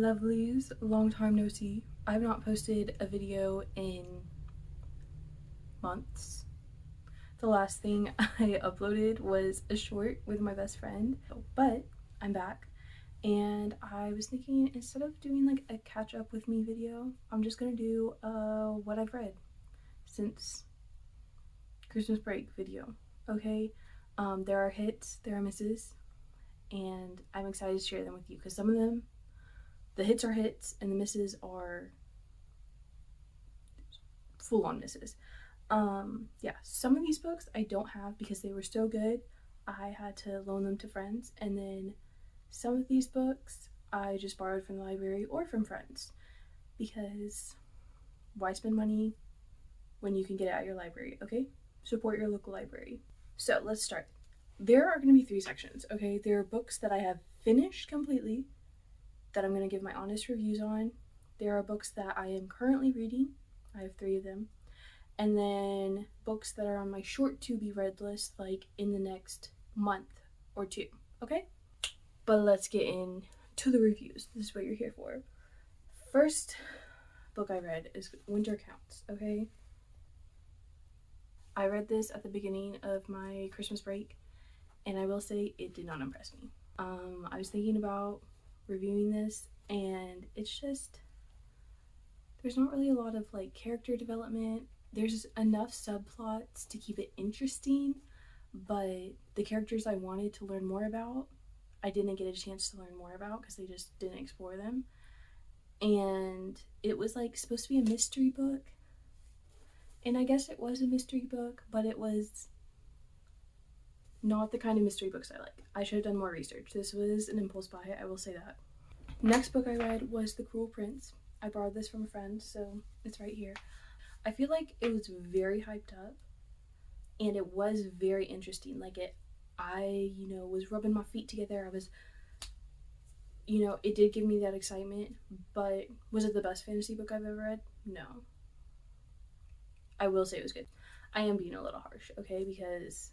Lovelies, long time no see. I have not posted a video in months. The last thing I uploaded was a short with my best friend, but I'm back and I was thinking instead of doing like a catch up with me video, I'm just gonna do what I've read since Christmas break video. Okay, there are hits, there are misses, and I'm excited to share them with you because some of them, the hits are hits and the misses are full on misses. Yeah, some of these books I don't have because they were so good I had to loan them to friends, and then some of these books I just borrowed from the library or from friends because why spend money when you can get it at your library? Okay, support your local library. So let's start. There are going to be 3 sections. Okay, there are books that I have finished completely that I'm going to give my honest reviews on. There are books that I am currently reading. I have 3 of them. And then books that are on my short to be read list, like in the next month or 2. Okay, but let's get into the reviews. This is what you're here for. First book I read is Winter Counts. Okay, I read this at the beginning of my Christmas break, and I will say it did not impress me. I was thinking about reviewing this, and it's just, there's not really a lot of like character development. There's enough subplots to keep it interesting, but the characters I wanted to learn more about, I didn't get a chance to learn more about because they just didn't explore them. And it was like supposed to be a mystery book, and I guess it was a mystery book, but it was not the kind of mystery books I like. I should have done more research. This was an impulse buy, I will say that. Next book I read was The Cruel Prince. I borrowed this from a friend, so it's right here. I feel like it was very hyped up and it was very interesting. Like I was rubbing my feet together. I was, it did give me that excitement, but was it the best fantasy book I've ever read? No. I will say it was good. I am being a little harsh, okay, because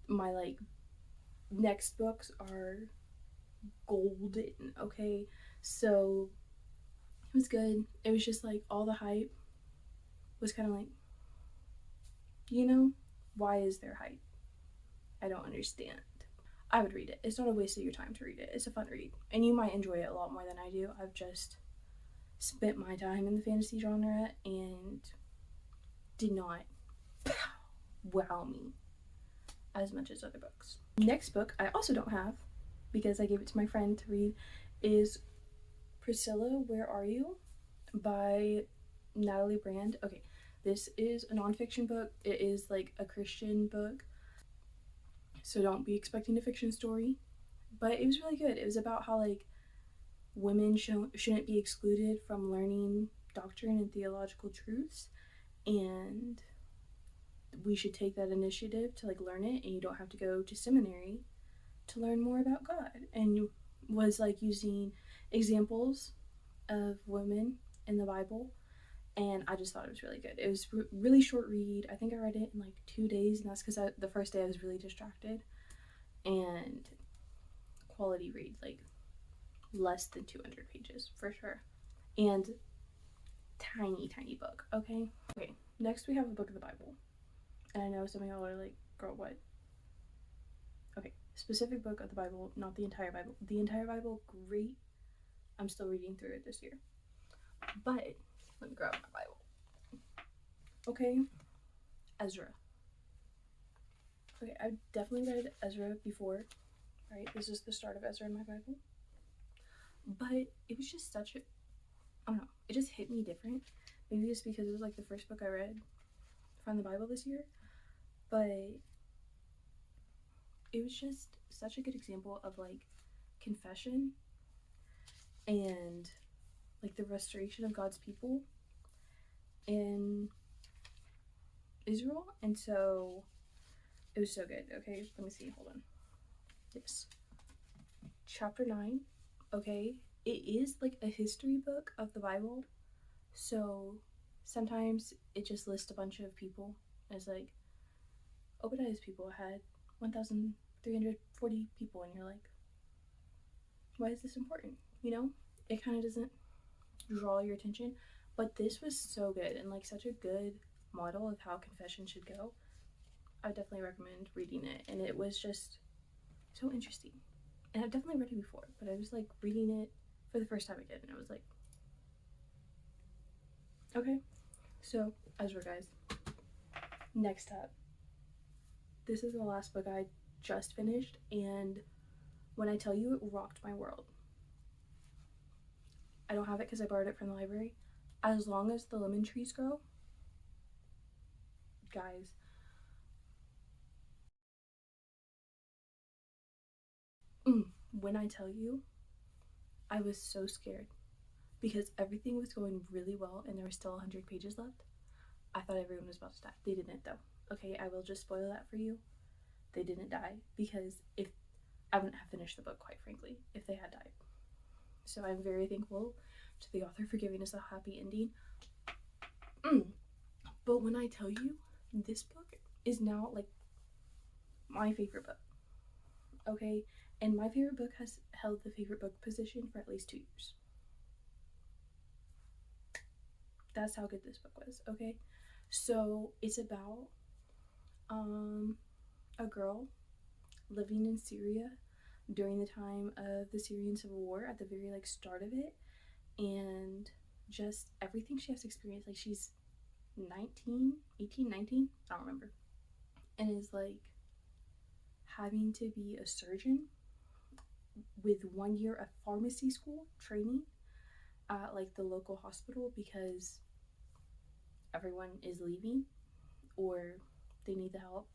my like next books are golden, okay? So it was good. It was just like all the hype was kind of like, why is there hype? I don't understand. I would read it. It's not a waste of your time to read it. It's a fun read, and you might enjoy it a lot more than I do. I've just spent my time in the fantasy genre and did not wow me as much as other books. Next book I also don't have because I gave it to my friend to read is Priscilla, Where Are You? By Natalie Brand. Okay, this is a nonfiction book. It is like a Christian book, so don't be expecting a fiction story, but it was really good. It was about how like women shouldn't be excluded from learning doctrine and theological truths, and we should take that initiative to like learn it, and you don't have to go to seminary to learn more about God. And was like using examples of women in the Bible, and I just thought it was really good. It was really short read. I think I read it in like 2 days, and that's because the first day I was really distracted. And quality read, like less than 200 pages for sure, and tiny book. Okay, next we have a book of the Bible, and I know some of y'all are like, girl, what? Okay, specific book of the Bible, not the entire Bible. The entire Bible, great. I'm still reading through it this year, but let me grab my Bible. Okay, Ezra. Okay, I've definitely read Ezra before, right? This is the start of Ezra in my Bible, but it was just such a, I don't know, it just hit me different. Maybe it's because it was like the first book I read from the Bible this year, but it was just such a good example of like confession and like the restoration of God's people in Israel. And so it was so good. Okay, let me see, hold on. Yes, chapter 9. Okay, it is like a history book of the Bible, so sometimes it just lists a bunch of people. It's like Obadiah's people had 1,340 people, and you're like, why is this important? You know, it kind of doesn't draw your attention. But this was so good and like such a good model of how confession should go. I would definitely recommend reading it. And it was just so interesting. And I've definitely read it before, but I was like reading it for the first time again, and I was like, okay. So, Ezra, guys. Next up, this is the last book I just finished, and when I tell you it rocked my world. I don't have it because I borrowed it from the library. As Long as the Lemon Trees Grow, guys. When I tell you, I was so scared because everything was going really well and there were still 100 pages left. I thought everyone was about to die. They didn't, though. Okay, I will just spoil that for you. They didn't die because if I wouldn't have finished the book, quite frankly, if they had died. So I'm very thankful to the author for giving us a happy ending. But when I tell you, this book is now like my favorite book. Okay, and my favorite book has held the favorite book position for at least 2 years. That's how good this book was. Okay, so it's about a girl living in Syria during the time of the Syrian civil war, at the very like start of it, and just everything she has experienced. Like she's 19, 18, 19, I don't remember, and is like having to be a surgeon with 1 year of pharmacy school training at like the local hospital because everyone is leaving or they need the help.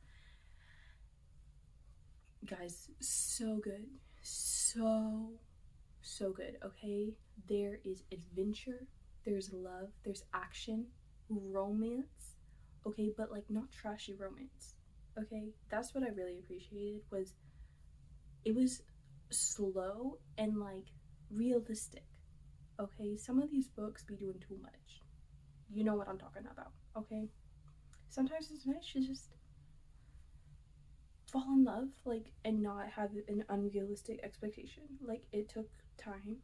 Guys, so good. So good. Okay, there is adventure, there's love, there's action, romance. Okay, but like not trashy romance. Okay, that's what I really appreciated. Was it was slow and like realistic. Okay, some of these books be doing too much. You know what I'm talking about. Okay, sometimes it's nice to just fall in love, like, and not have an unrealistic expectation. Like, it took time,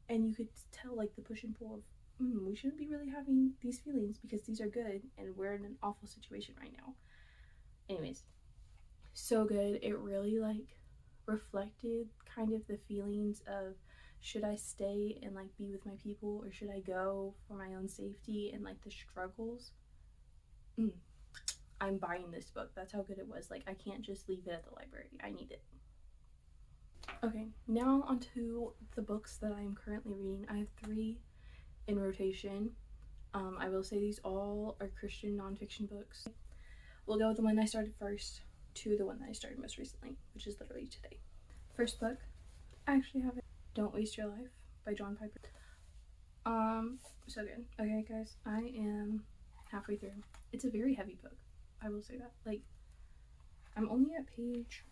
and you could tell like the push and pull of we shouldn't be really having these feelings because these are good and we're in an awful situation right now. Anyways, so good. It really like reflected kind of the feelings of should I stay and like be with my people or should I go for my own safety, and like the struggles. I'm buying this book. That's how good it was. Like, I can't just leave it at the library. I need it. Okay, now onto the books that I'm currently reading. I have 3 in rotation. I will say these all are Christian nonfiction books. We'll go with the one I started first to the one that I started most recently, which is literally today. First book, I actually have it. Don't Waste Your Life by John Piper. So good. Okay, guys, I am halfway through. It's a very heavy book. I will say that. Like, I'm only at page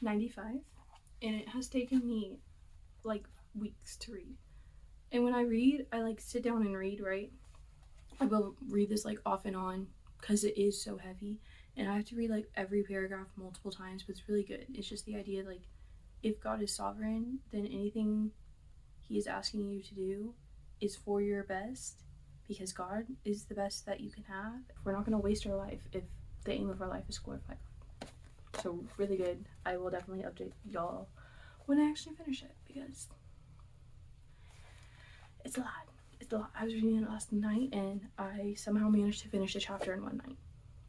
95, and it has taken me like weeks to read. And when I read, I like sit down and read, right? I will read this like off and on because it is so heavy, and I have to read like every paragraph multiple times, but it's really good. It's just the idea like if God is sovereign, then anything he is asking you to do is for your best, because God is the best that you can have. We're not going to waste our life if the aim of our life is glorify God. So really good. I will definitely update y'all when I actually finish it because it's a lot. It's a lot. I was reading it last night and I somehow managed to finish a chapter in one night.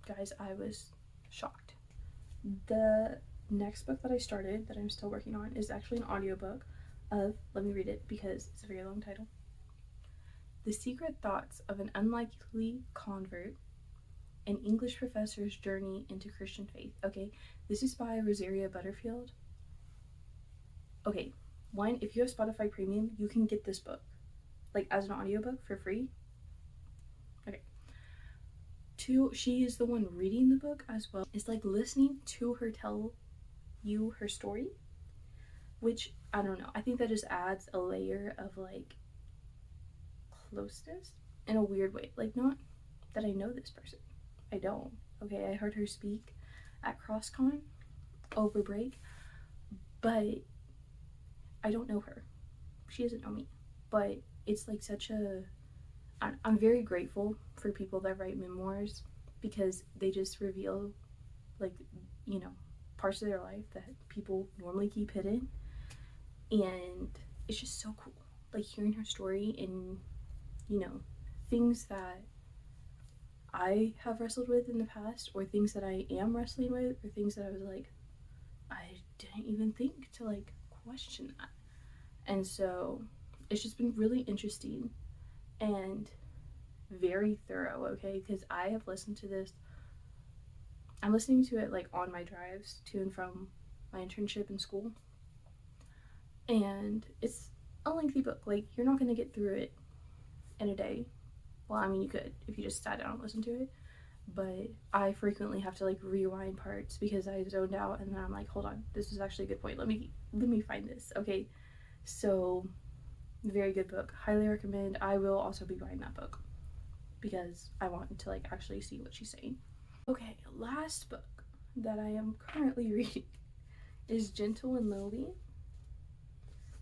Guys, I was shocked. The next book that I started that I'm still working on is actually an audiobook of, let me read it because it's a very long title. The Secret Thoughts of an Unlikely Convert, an English Professor's Journey into Christian Faith. Okay, this is by Rosaria Butterfield. Okay, one, if you have Spotify Premium, you can get this book, like, as an audiobook for free. Okay. 2, she is the one reading the book as well. It's like listening to her tell you her story, which, I don't know, I think that just adds a layer of, like, closeness in a weird way. Like, not that I know this person. I don't. Okay, I heard her speak at CrossCon over break. but I don't know her. She doesn't know me. But it's like such a... I'm very grateful for people that write memoirs because they just reveal, like, you know, parts of their life that people normally keep hidden. And it's just so cool. Like, hearing her story and, you know, things that I have wrestled with in the past, or things that I am wrestling with, or things that I was like, I didn't even think to, like, question that. And so it's just been really interesting and very thorough, okay? Because I have listened to this. I'm listening to it, like, on my drives to and from my internship in school. And it's a lengthy book. Like, you're not going to get through it in a day. Well, I mean, you could if you just sat down and listened to it. But I frequently have to, like, rewind parts because I zoned out, and then I'm like, hold on, this is actually a good point. Let me find this. Okay, so very good book. Highly recommend. I will also be buying that book because I want to, like, actually see what she's saying. Okay, last book that I am currently reading is Gentle and Lowly.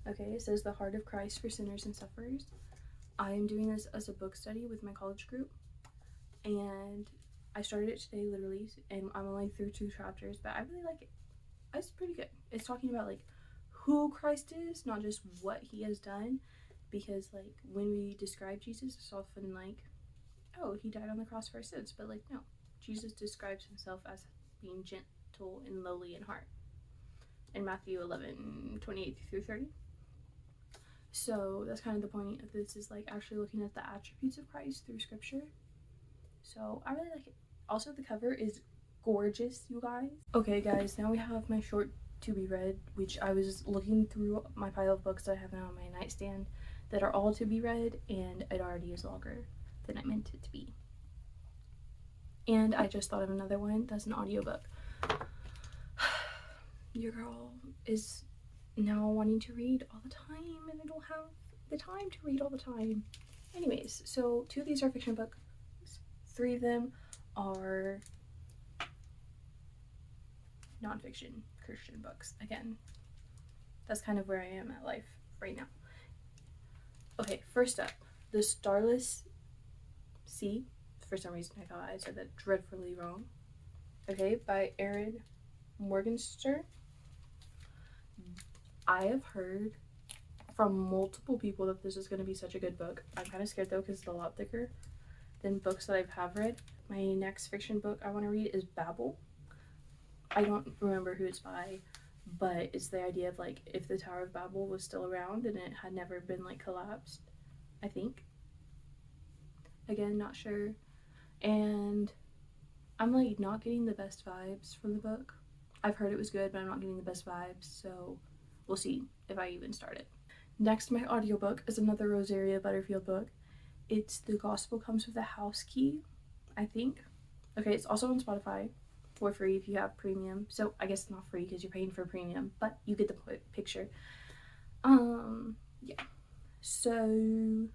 Okay, it says The Heart of Christ for Sinners and Sufferers. I am doing this as a book study with my college group, and I started it today, literally, and I'm only through 2 chapters, but I really like it. It's pretty good. It's talking about, like, who Christ is, not just what he has done, because, like, when we describe Jesus, it's often like, oh, he died on the cross for our sins, but, like, no. Jesus describes himself as being gentle and lowly in heart in Matthew 11:28 through 30. So that's kind of the point of this, is, like, actually looking at the attributes of Christ through scripture. So I really like it. Also, the cover is gorgeous, you guys. Okay, guys, now we have my short to be read, which I was looking through my pile of books that I have now on my nightstand that are all to be read, and it already is longer than I meant it to be. And I just thought of another one that's an audiobook. Your girl is now wanting to read all the time, and I don't have the time to read all the time. Anyways, so 2 of these are fiction books. 3 of them are nonfiction Christian books. Again, that's kind of where I am at life right now. Okay, first up, The Starless Sea. For some reason, I thought I said that dreadfully wrong. Okay, by Erin Morgenstern. I have heard from multiple people that this is going to be such a good book. I'm kind of scared though because it's a lot thicker than books that I have read. My next fiction book I want to read is Babel. I don't remember who it's by, but it's the idea of, like, if the Tower of Babel was still around and it had never been, like, collapsed, I think. Again, not sure. And I'm, like, not getting the best vibes from the book. I've heard it was good, but I'm not getting the best vibes, so we'll see if I even start it. Next, my audiobook is another Rosaria Butterfield book. It's The Gospel Comes with a House Key, I think. Okay, it's also on Spotify for free if you have premium. So I guess it's not free because you're paying for premium, but you get the picture. Yeah. So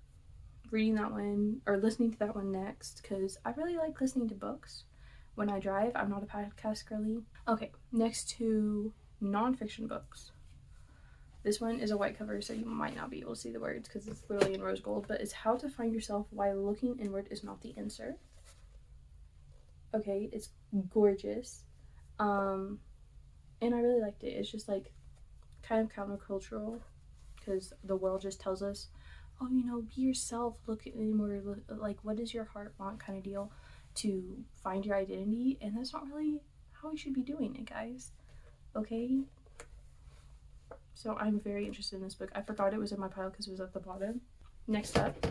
reading that one, or listening to that one next, because I really like listening to books when I drive. I'm not a podcast girly. Okay, next to nonfiction books. This one is a white cover, so you might not be able to see the words because it's literally in rose gold, but it's How to Find Yourself While Looking Inward Is Not the Answer. Okay, it's gorgeous. And I really liked it. It's just, like, kind of countercultural because the world just tells us, oh, you know, be yourself, look inward, like, what does your heart want, kind of deal, to find your identity. And that's not really how we should be doing it, guys. Okay? So I'm very interested in this book. I forgot it was in my pile because it was at the bottom. Next up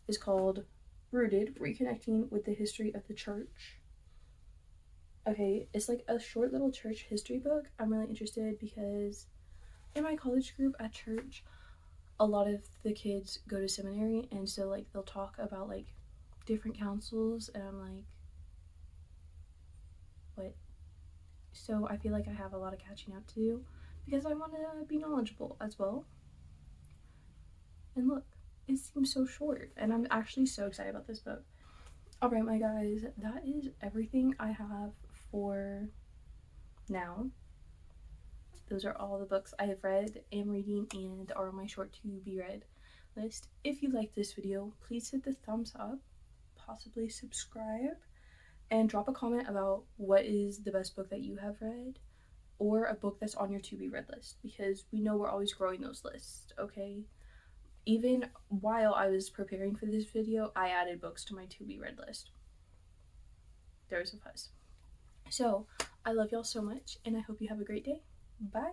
is called Rooted, Reconnecting with the History of the Church. Okay, it's like a short little church history book. I'm really interested because in my college group at church, a lot of the kids go to seminary, and so, like, they'll talk about, like, different councils, and I'm like, what? So I feel like I have a lot of catching up to do because I want to be knowledgeable as well. And look, it seems so short, and I'm actually so excited about this book. Alright, my guys, that is everything I have for Now, those are all the books I have read, am reading, and are on my short to be read list. If you like this video, please hit the thumbs up, possibly subscribe, and drop a comment about what is the best book that you have read, or a book that's on your to be read list, because we know we're always growing those lists, okay? Even while I was preparing for this video, I added books to my to be read list. There's a fuzz. So, I love y'all so much, and I hope you have a great day. Bye.